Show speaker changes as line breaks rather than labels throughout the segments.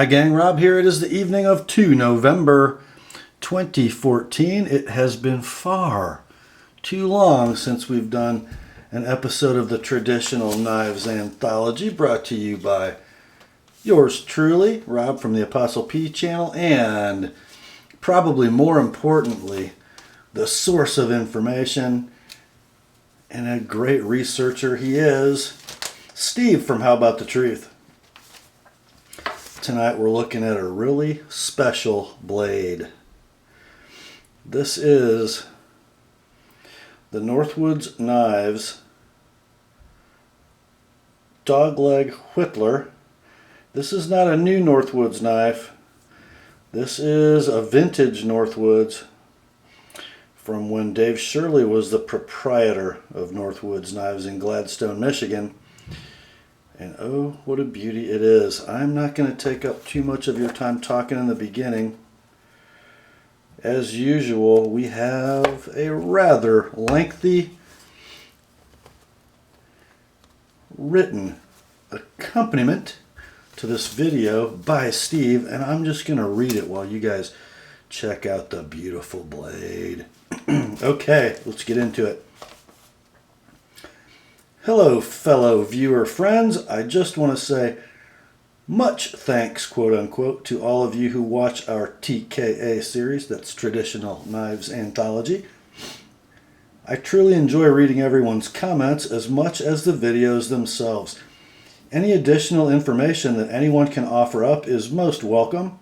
Hi gang, Rob here. It is the evening of 2 November 2014. It has been far too long since we've done an episode of the Traditional Knives Anthology, brought to you by yours truly, Rob from the TheApostleP channel, and probably more importantly, the source of information and a great researcher he is, Steve from Howabouthetruth. Tonight we're looking at a really special blade. This is the Northwoods Knives Dogleg Whittler. This is not a new Northwoods knife. This is a vintage Northwoods from when Dave Shirley was the proprietor of Northwoods Knives in Gladstone, Michigan. And oh, what a beauty it is. I'm not going to take up too much of your time talking in the beginning. As usual, we have a rather lengthy written accompaniment to this video by Steve, and I'm just going to read it while you guys check out the beautiful blade. Okay, let's get into it. Hello, fellow viewer friends. I just want to say much thanks, quote unquote, to all of you who watch our TKA series, that's Traditional Knives Anthology. I truly enjoy reading everyone's comments as much as the videos themselves. Any additional information that anyone can offer up is most welcome,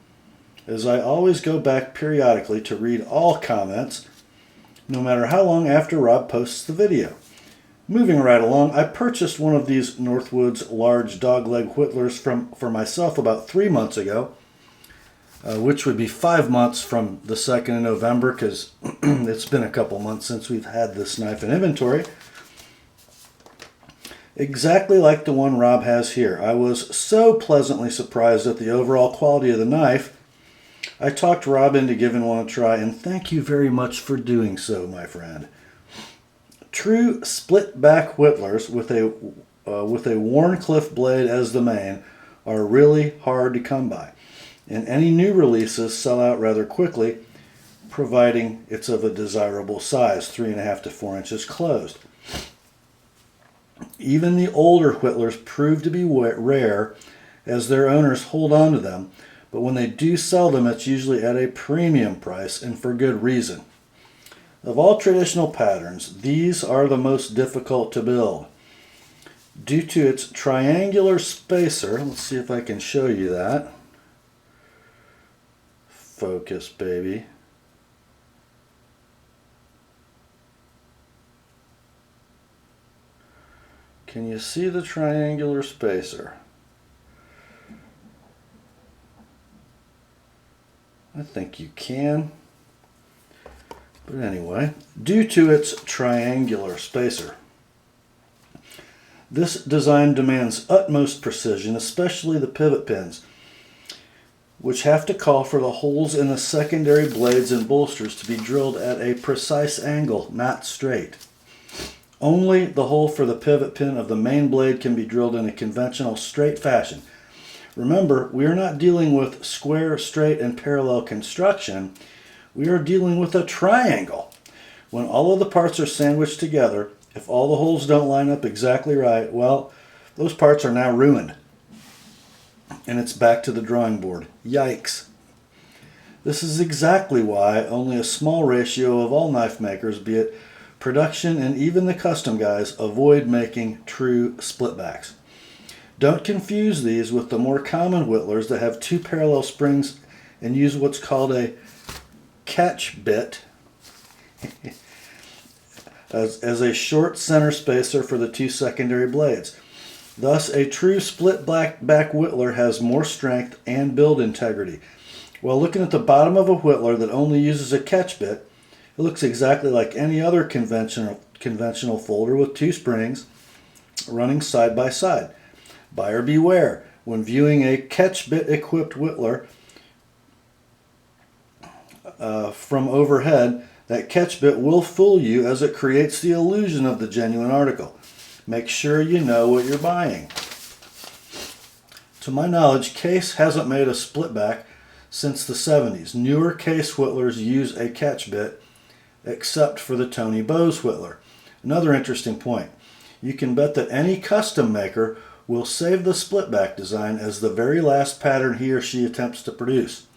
as I always go back periodically to read all comments, no matter how long after Rob posts the video. Moving right along, I purchased one of these Northwoods Large Dogleg Whittlers for myself about 3 months ago, which would be 5 months from the 2nd of November, because it's been a couple months since we've had this knife in inventory. Exactly like the one Rob has here. I was so pleasantly surprised at the overall quality of the knife. I talked Rob into giving one a try, and thank you very much for doing so, my friend. True split-back whittlers with a Wharncliffe blade as the main are really hard to come by, and any new releases sell out rather quickly, providing it's of a desirable size, 3.5 to 4 inches closed. Even the older whittlers prove to be rare, as their owners hold on to them, but when they do sell them, it's usually at a premium price, and for good reason. Of all traditional patterns, these are the most difficult to build. Due to its triangular spacer, let's see if I can show you that. Focus, baby. Can you see the triangular spacer? I think you can. But anyway, due to its triangular spacer, this design demands utmost precision, especially the pivot pins, which have to call for the holes in the secondary blades and bolsters to be drilled at a precise angle, not straight. Only the hole for the pivot pin of the main blade can be drilled in a conventional straight fashion. Remember, we are not dealing with square, straight, and parallel construction. We are dealing with a triangle. When all of the parts are sandwiched together, if all the holes don't line up exactly right, well, those parts are now ruined. And it's back to the drawing board. Yikes. This is exactly why only a small ratio of all knife makers, be it production and even the custom guys, avoid making true splitbacks. Don't confuse these with the more common whittlers that have 2 parallel springs and use what's called a catch bit as a short center spacer for the 2 secondary blades. Thus, a true split back whittler has more strength and build integrity. While looking at the bottom of a whittler that only uses a catch bit, it looks exactly like any other conventional folder with 2 springs running side by side. Buyer beware. When viewing a catch bit equipped whittler from overhead, that catch bit will fool you as it creates the illusion of the genuine article. Make sure you know what you're buying. To my knowledge, Case hasn't made a split back since the 70s. Newer Case whittlers use a catch bit, except for the Tony Bowes whittler. Another interesting point. You can bet that any custom maker will save the split back design as the very last pattern he or she attempts to produce,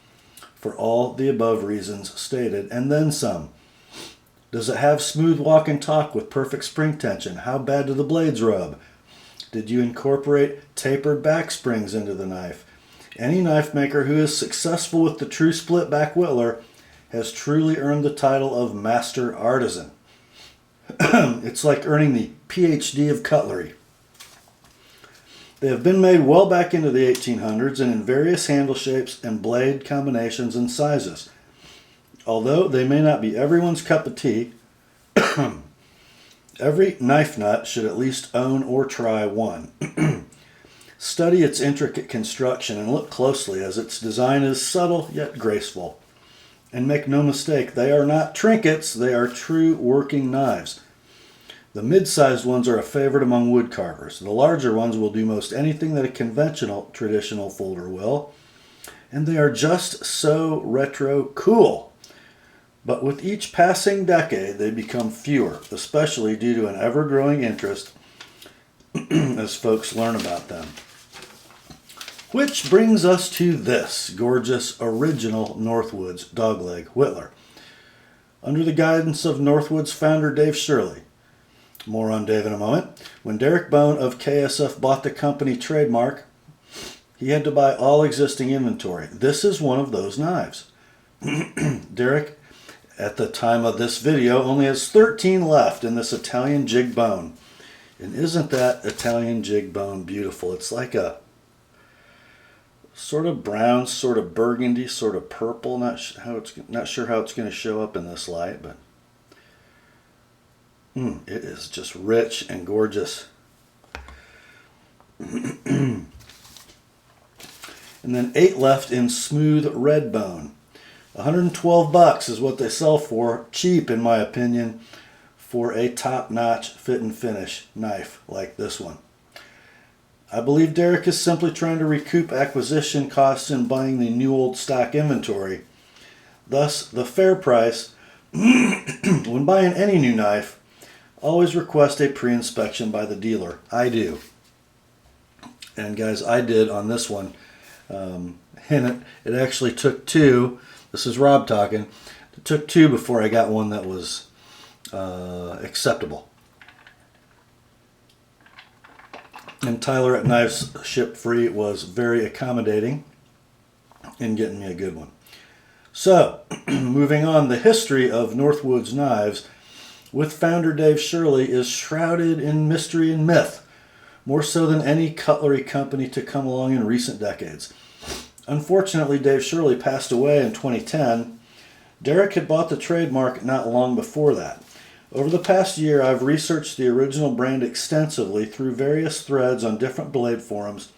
for all the above reasons stated, and then some. Does it have smooth walk and talk with perfect spring tension? How bad do the blades rub? Did you incorporate tapered back springs into the knife? Any knife maker who is successful with the true split back whittler has truly earned the title of master artisan. It's like earning the PhD of cutlery. They have been made well back into the 1800s and in various handle shapes and blade combinations and sizes. Although they may not be everyone's cup of tea, every knife nut should at least own or try one. Study its intricate construction and look closely, as its design is subtle yet graceful. And make no mistake, they are not trinkets, they are true working knives. The mid-sized ones are a favorite among wood carvers. The larger ones will do most anything that a conventional traditional folder will. And they are just so retro cool. But with each passing decade, they become fewer, especially due to an ever-growing interest as folks learn about them. Which brings us to this gorgeous original Northwoods Dogleg Whittler. Under the guidance of Northwoods founder Dave Shirley. More on Dave in a moment. When Derrick Bohn of KSF bought the company trademark, he had to buy all existing inventory. This is one of those knives. Derrick, at the time of this video, only has 13 left in this Italian jig bone. And isn't that Italian jig bone beautiful? It's like a sort of brown, sort of burgundy, sort of purple. Not sure how it's going to show up in this light, but it is just rich and gorgeous. And then 8 left in smooth red bone. $112 is what they sell for. Cheap, in my opinion, for a top-notch fit and finish knife like this one. I believe Derrick is simply trying to recoup acquisition costs in buying the new old stock inventory. Thus, the fair price. When buying any new knife, always request a pre-inspection by the dealer. I do. And guys, I did on this one. And it actually took 2. This is Rob talking. It took 2 before I got one that was acceptable. And Tyler at Knives Ship Free was very accommodating in getting me a good one. So, moving on, the history of Northwoods knives with founder Dave Shirley is shrouded in mystery and myth, more so than any cutlery company to come along in recent decades. Unfortunately, Dave Shirley passed away in 2010. Derrick had bought the trademark not long before that. Over the past year, I've researched the original brand extensively through various threads on different blade forums,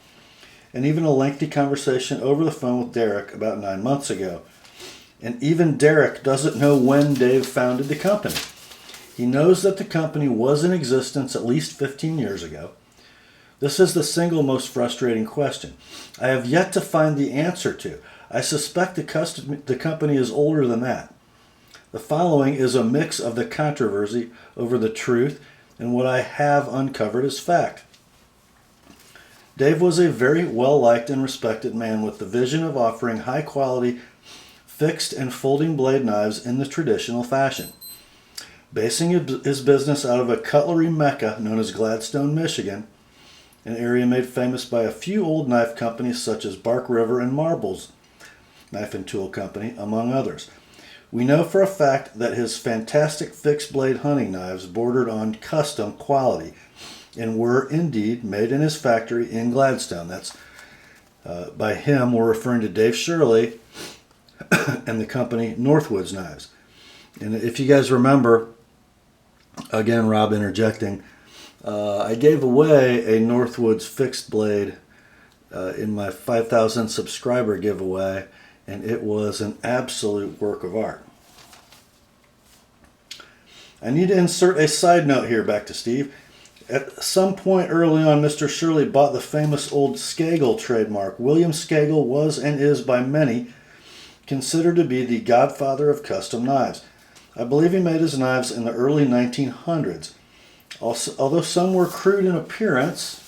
and even a lengthy conversation over the phone with Derrick about 9 months ago. And even Derrick doesn't know when Dave founded the company. He knows that the company was in existence at least 15 years ago. This is the single most frustrating question I have yet to find the answer to. I suspect the company is older than that. The following is a mix of the controversy over the truth and what I have uncovered as fact. Dave was a very well-liked and respected man with the vision of offering high-quality fixed and folding blade knives in the traditional fashion. Basing his business out of a cutlery mecca known as Gladstone, Michigan, an area made famous by a few old knife companies such as Bark River and Marbles Knife and Tool Company, among others. We know for a fact that his fantastic fixed blade hunting knives bordered on custom quality and were indeed made in his factory in Gladstone. That's by him, we're referring to Dave Shirley and the company Northwoods Knives. And if you guys remember, again, Rob interjecting, I gave away a Northwoods fixed blade in my 5,000 subscriber giveaway, and it was an absolute work of art. I need to insert a side note here back to Steve. At some point early on, Mr. Shirley bought the famous old Skagel trademark. William Skagel was and is by many considered to be the godfather of custom knives. I believe he made his knives in the early 1900s. Also, although some were crude in appearance,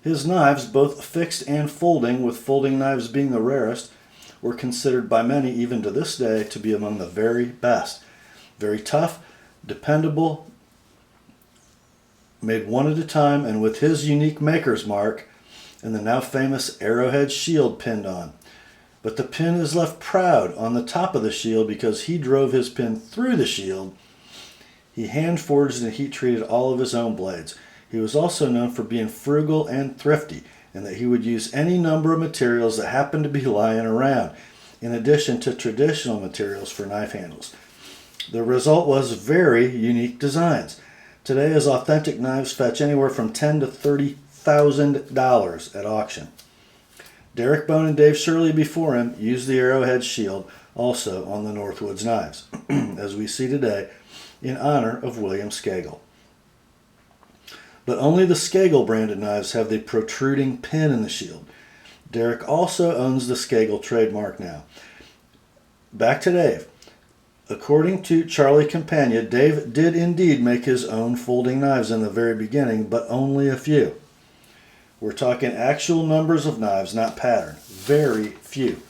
his knives, both fixed and folding, with folding knives being the rarest, were considered by many, even to this day, to be among the very best. Very tough, dependable, made one at a time, and with his unique maker's mark and the now famous arrowhead shield pinned on. But the pin is left proud on the top of the shield because he drove his pin through the shield. He hand forged and heat treated all of his own blades. He was also known for being frugal and thrifty, and that he would use any number of materials that happened to be lying around, in addition to traditional materials for knife handles. The result was very unique designs. Today, his authentic knives fetch anywhere from $10,000 to $30,000 at auction. Derrick Bohn and Dave Shirley before him used the arrowhead shield also on the Northwoods knives, as we see today, in honor of William Skagel. But only the Skagel branded knives have the protruding pin in the shield. Derrick also owns the Skagel trademark now. Back to Dave. According to Charlie Campagna, Dave did indeed make his own folding knives in the very beginning, but only a few. We're talking actual numbers of knives, not pattern. Very few.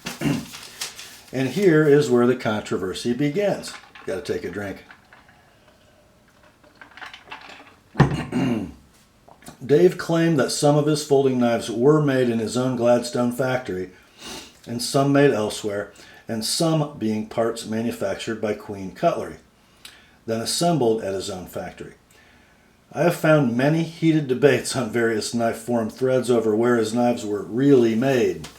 And here is where the controversy begins. Got to take a drink. Dave claimed that some of his folding knives were made in his own Gladstone factory, and some made elsewhere, and some being parts manufactured by Queen Cutlery, then assembled at his own factory. I have found many heated debates on various knife forum threads over where his knives were really made.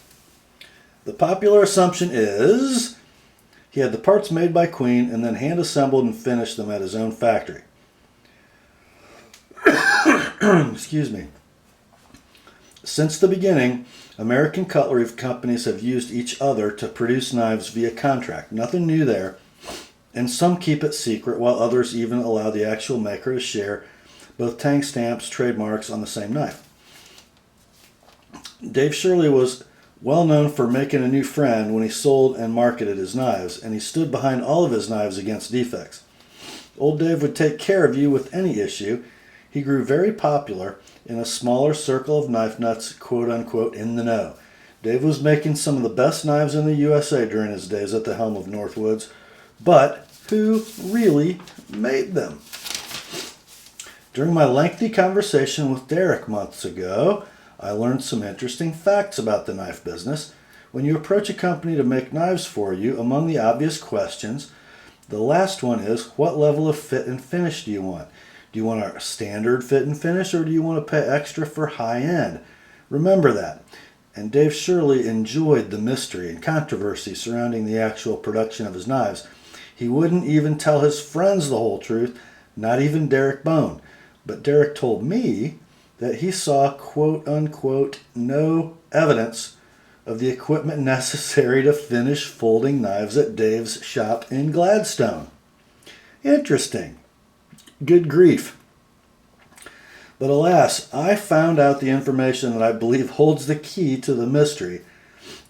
The popular assumption is he had the parts made by Queen and then hand assembled and finished them at his own factory. Excuse me. Since the beginning, American cutlery companies have used each other to produce knives via contract. Nothing new there. And some keep it secret, while others even allow the actual maker to share both tang stamps, trademarks on the same knife. Dave Shirley was well known for making a new friend when he sold and marketed his knives, and he stood behind all of his knives against defects. Old Dave would take care of you with any issue. He grew very popular in a smaller circle of knife nuts, quote-unquote, in the know. Dave was making some of the best knives in the USA during his days at the helm of Northwoods, but who really made them? During my lengthy conversation with Derrick months ago, I learned some interesting facts about the knife business. When you approach a company to make knives for you, among the obvious questions, the last one is, what level of fit and finish do you want? Do you want a standard fit and finish, or do you want to pay extra for high end? Remember that. And Dave Shirley enjoyed the mystery and controversy surrounding the actual production of his knives. He wouldn't even tell his friends the whole truth, not even Derrick Bohn. But Derrick told me that he saw, quote unquote, no evidence of the equipment necessary to finish folding knives at Dave's shop in Gladstone. Interesting. Good grief. But alas, I found out the information that I believe holds the key to the mystery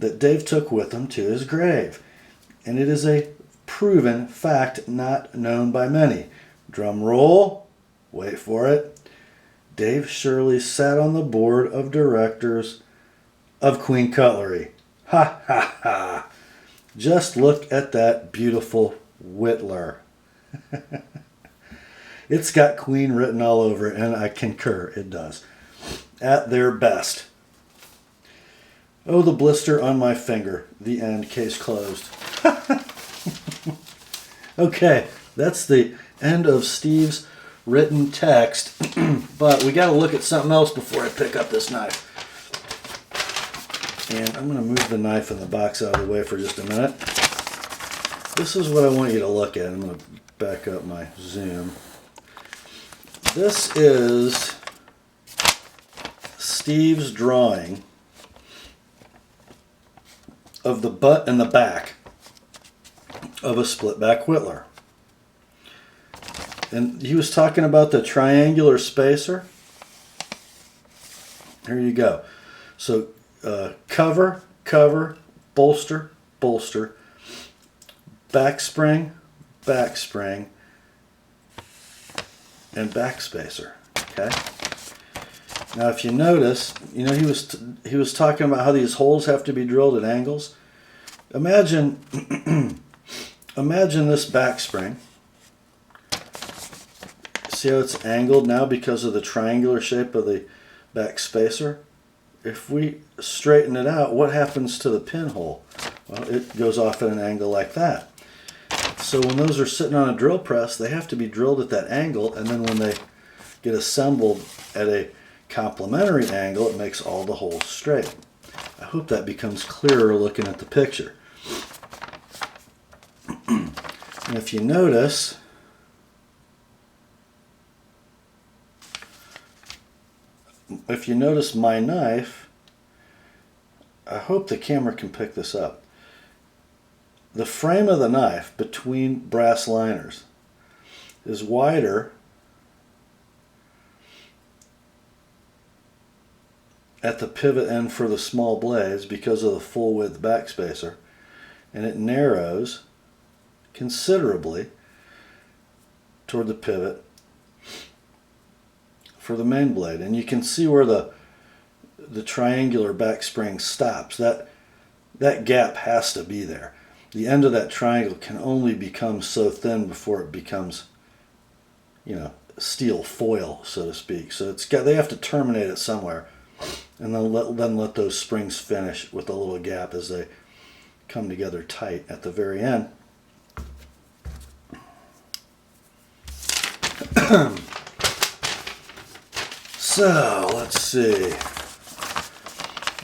that Dave took with him to his grave. And it is a proven fact not known by many. Drum roll. Wait for it. Dave Shirley sat on the board of directors of Queen Cutlery. Ha ha ha. Just look at that beautiful Whittler. It's got Queen written all over it, and I concur, it does. At their best. Oh, the blister on my finger. The end. Case closed. Okay, that's the end of Steve's written text. But we got to look at something else before I pick up this knife. And I'm going to move the knife in the box out of the way for just a minute. This is what I want you to look at. I'm going to back up my zoom. This is Steve's drawing of the butt and the back of a split back Whittler. And he was talking about the triangular spacer. Here you go. So cover, cover, bolster, bolster, back spring, back spring, and back spacer. Okay. Now, if you notice, you know, he was talking about how these holes have to be drilled at angles. Imagine, imagine this back spring. See how it's angled now because of the triangular shape of the back spacer? If we straighten it out, what happens to the pinhole? Well, it goes off at an angle like that. So when those are sitting on a drill press, they have to be drilled at that angle, and then when they get assembled at a complementary angle, it makes all the holes straight. I hope that becomes clearer looking at the picture. And if you notice, my knife, I hope the camera can pick this up. The frame of the knife between brass liners is wider at the pivot end for the small blades because of the full width back spacer, and it narrows considerably toward the pivot for the main blade. And you can see where the triangular back spring stops. That gap has to be there. The end of that triangle can only become so thin before it becomes, you know, steel foil, so to speak. So they have to terminate it somewhere, and then let those springs finish with a little gap as they come together tight at the very end. So let's see.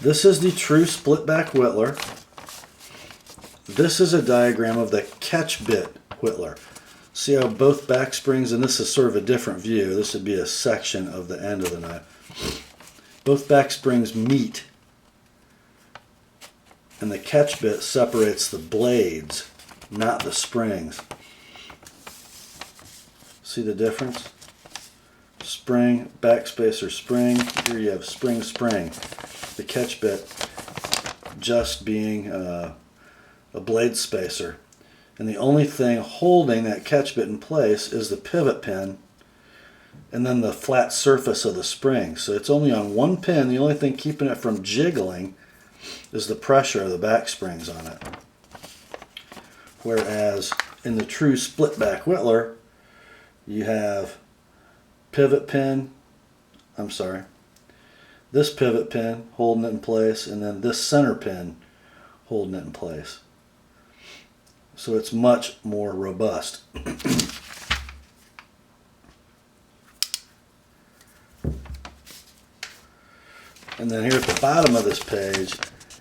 This is the true split back whittler. This is a diagram of the catch bit whittler. See how both back springs, and this is sort of a different view. This would be a section of the end of the knife. Both back springs meet, and the catch bit separates the blades, not the springs. See the difference? Spring, back spacer, spring. Here you have spring, spring. The catch bit just being a blade spacer. And the only thing holding that catch bit in place is the pivot pin and then the flat surface of the spring. So it's only on one pin. The only thing keeping it from jiggling is the pressure of the back springs on it. Whereas in the true split back whittler, you have pivot pin, this pivot pin holding it in place, and then this center pin holding it in place. So it's much more robust. And then here at the bottom of this page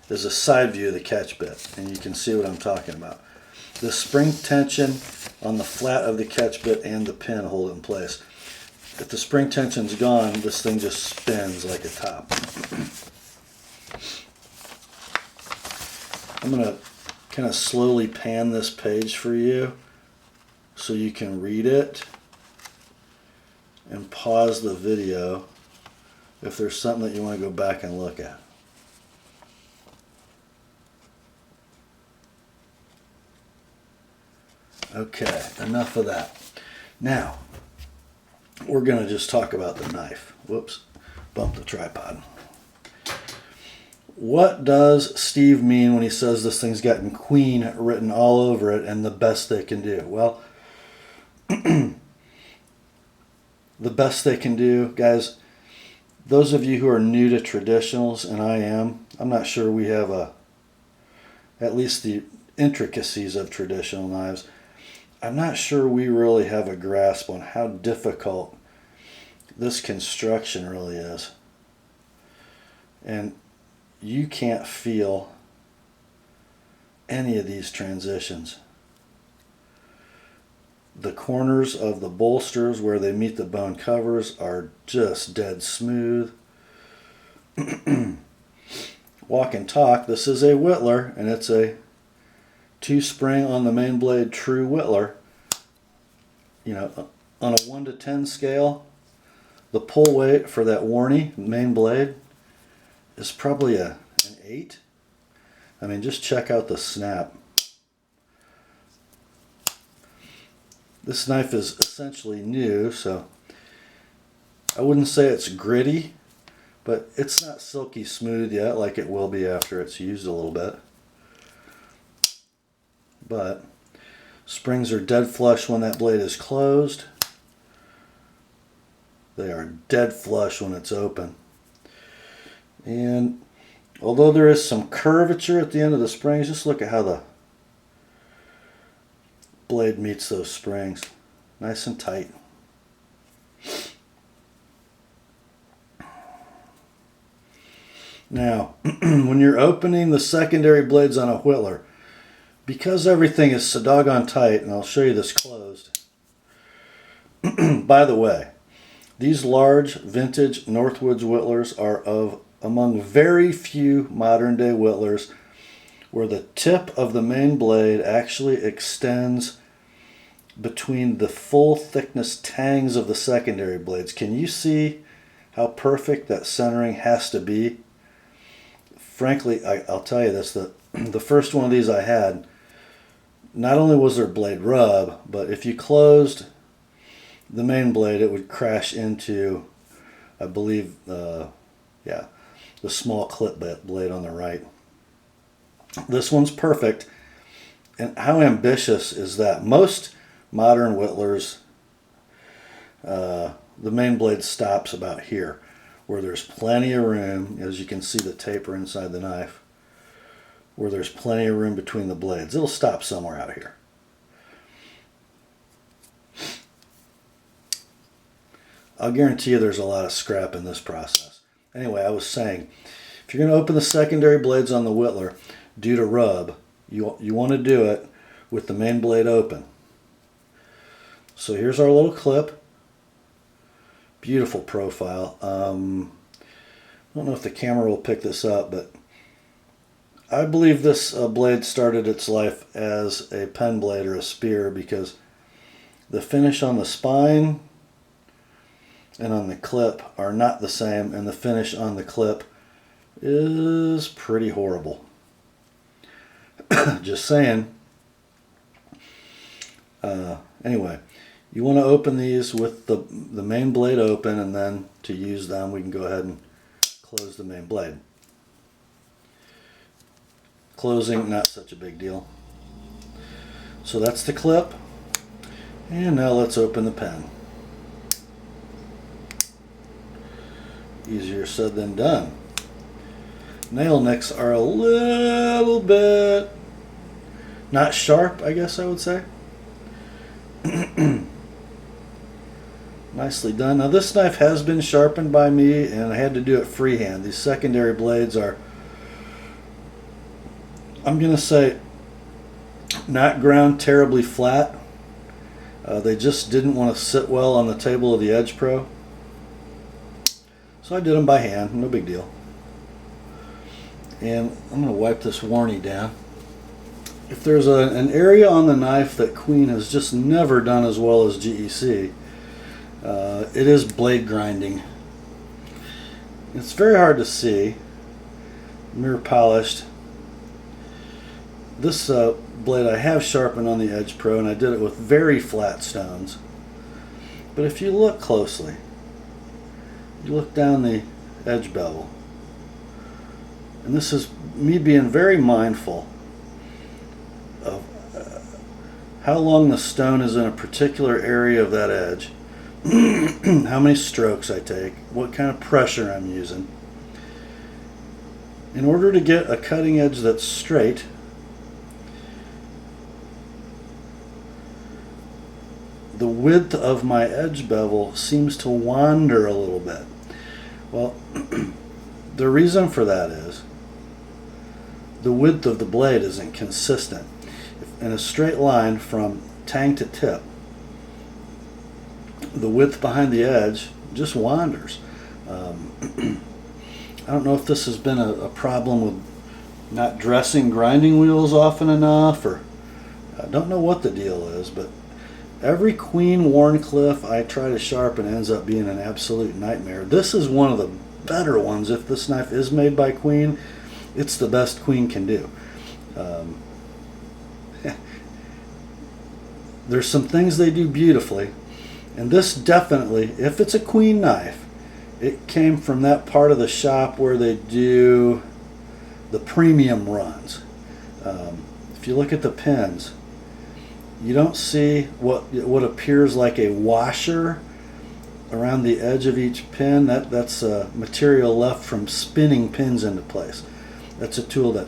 is a side view of the catch bit, and you can see what I'm talking about. The spring tension on the flat of the catch bit and the pin hold it in place. If the spring tension's gone, this thing just spins like a top. I'm going to kind of slowly pan this page for you so you can read it, and pause the video if there's something that you want to go back and look at. Okay, enough of that. Now, we're going to just talk about the knife. Whoops, bumped the tripod. What does Steve mean when he says this thing's got Queen written all over it and the best they can do? Well, the best they can do, guys, those of you who are new to traditionals, and I'm not sure we have at least the intricacies of traditional knives. I'm not sure we really have a grasp on how difficult this construction really is. And you can't feel any of these transitions. The corners of the bolsters where they meet the bone covers are just dead smooth. Walk and talk, this is a whittler, and it's a 2-spring on the main blade true whittler. You know, on a 1 to 10 scale, the pull weight for that Warney main blade is probably an 8. I mean, just check out the snap. This knife is essentially new, so I wouldn't say it's gritty, but it's not silky smooth yet like it will be after it's used a little bit. But springs are dead flush when that blade is closed. They are dead flush when it's open. And although there is some curvature at the end of the springs, just look at how the blade meets those springs. Nice and tight. Now, when you're opening the secondary blades on a Whittler, because everything is so doggone tight, and I'll show you this closed. By the way, these large vintage Northwoods Whittlers are among very few modern day Whittlers where the tip of the main blade actually extends between the full thickness tangs of the secondary blades. Can you see how perfect that centering has to be? Frankly, I'll tell you this, the first one of these I had, not only was there blade rub, but if you closed the main blade, it would crash into, I believe, the small clip blade on the right. This one's perfect. And how ambitious is that? Most modern Whittlers, the main blade stops about here, where there's plenty of room, as you can see the taper inside the knife, where there's plenty of room between the blades. It'll stop somewhere out here. I'll guarantee you there's a lot of scrap in this process. Anyway, I was saying, if you're going to open the secondary blades on the Whittler due to rub, you want to do it with the main blade open. So here's our little clip. Beautiful profile. I don't know if the camera will pick this up, but I believe this blade started its life as a pen blade or a spear, because the finish on the spine and on the clip are not the same, and the finish on the clip is pretty horrible. Just saying. Anyway, you want to open these with the main blade open, and then to use them we can go ahead and close the main blade. Closing, not such a big deal. So that's the clip, and now let's open the pen. Easier said than done. Nail nicks are a little bit not sharp, I guess I would say. Nicely done. Now this knife has been sharpened by me, and I had to do it freehand. These secondary blades are, I'm going to say, not ground terribly flat. They just didn't want to sit well on the table of the Edge Pro. So I did them by hand, no big deal. And I'm going to wipe this Warney down. If there's an area on the knife that Queen has just never done as well as GEC, it is blade grinding. It's very hard to see. Mirror polished. This blade I have sharpened on the Edge Pro, and I did it with very flat stones. But if you look closely, you look down the edge bevel, and this is me being very mindful of how long the stone is in a particular area of that edge, how many strokes I take, what kind of pressure I'm using. In order to get a cutting edge that's straight, the width of my edge bevel seems to wander a little bit. Well, the reason for that is the width of the blade isn't consistent. In a straight line from tang to tip, the width behind the edge just wanders. I don't know if this has been a problem with not dressing grinding wheels often enough, or I don't know what the deal is, but Every Queen Wharncliffe I try to sharpen ends up being an absolute nightmare. This is one of the better ones. If this knife is made by Queen, it's the best Queen can do. There's some things they do beautifully, and this definitely, if it's a Queen knife, it came from that part of the shop where they do the premium runs. If you look at the pins, you don't see what appears like a washer around the edge of each pin. That's material left from spinning pins into place. That's a tool that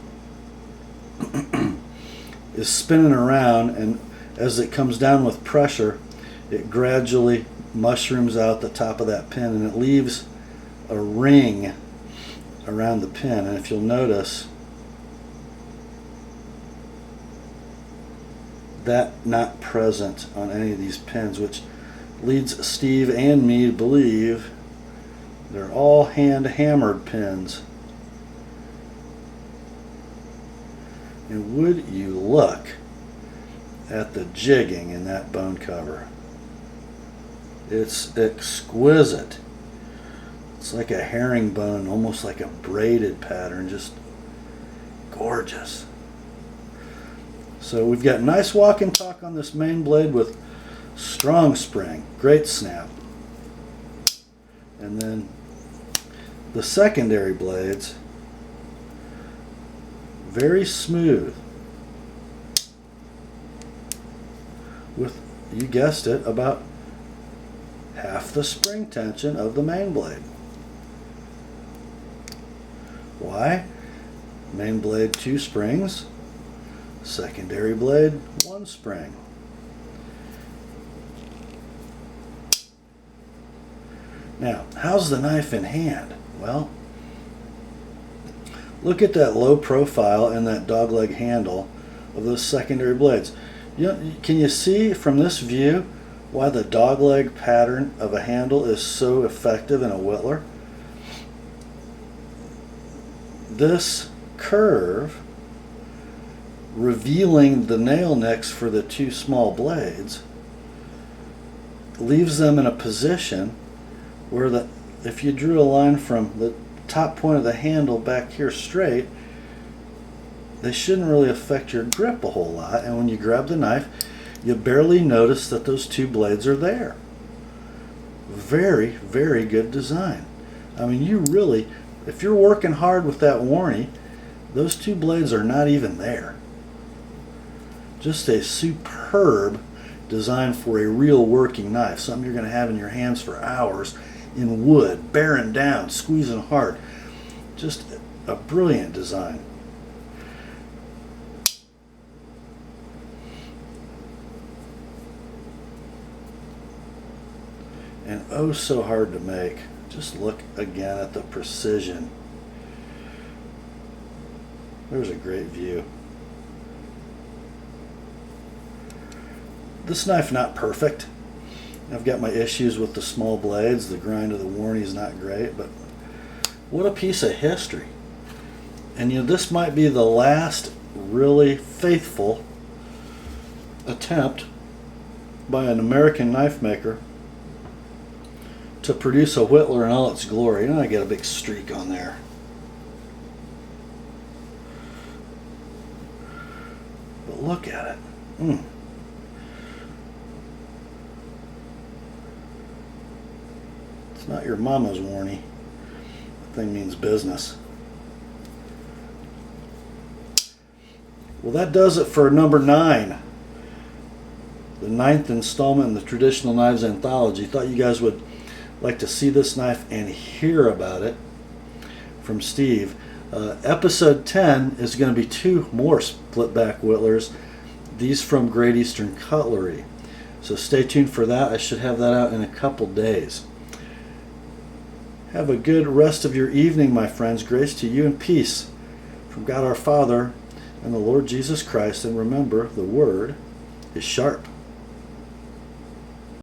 is spinning around, and as it comes down with pressure, it gradually mushrooms out the top of that pin, and it leaves a ring around the pin. And if you'll notice, that not present on any of these pins, which leads Steve and me to believe they're all hand hammered pins. And would you look at the jigging in that bone cover? It's exquisite. It's like a herringbone, almost like a braided pattern, just gorgeous. So we've got nice walk and talk on this main blade with strong spring, great snap. And then the secondary blades, very smooth, with, you guessed it, about half the spring tension of the main blade. Why? Main blade 2 springs, secondary blade 1 spring. Now, how's the knife in hand? Well, look at that low profile and that dogleg handle of those secondary blades. Can you see from this view why the dogleg pattern of a handle is so effective in a whittler? This curve, revealing the nail nicks for the 2 small blades, leaves them in a position where if you drew a line from the top point of the handle back here straight, they shouldn't really affect your grip a whole lot, and when you grab the knife, you barely notice that those 2 blades are there. Very, very good design. I mean, you really, if you're working hard with that Warnie, those 2 blades are not even there. Just a superb design for a real working knife, something you're going to have in your hands for hours in wood, bearing down, squeezing hard. Just a brilliant design. And oh, so hard to make. Just look again at the precision. There's a great view. This knife not perfect. I've got my issues with the small blades. The grind of the Warnie is not great, but what a piece of history. And this might be the last really faithful attempt by an American knife maker to produce a whittler in all its glory. And I get a big streak on there. But look at it. It's not your mama's Warnie. That thing means business. Well, that does it for number 9. The 9th installment in the Traditional Knives Anthology. Thought you guys would like to see this knife and hear about it from Steve. Episode 10 is going to be 2 more split back whittlers, these from Great Eastern Cutlery. So stay tuned for that. I should have that out in a couple days. Have a good rest of your evening, my friends. Grace to you and peace from God our Father and the Lord Jesus Christ. And remember, the word is sharp.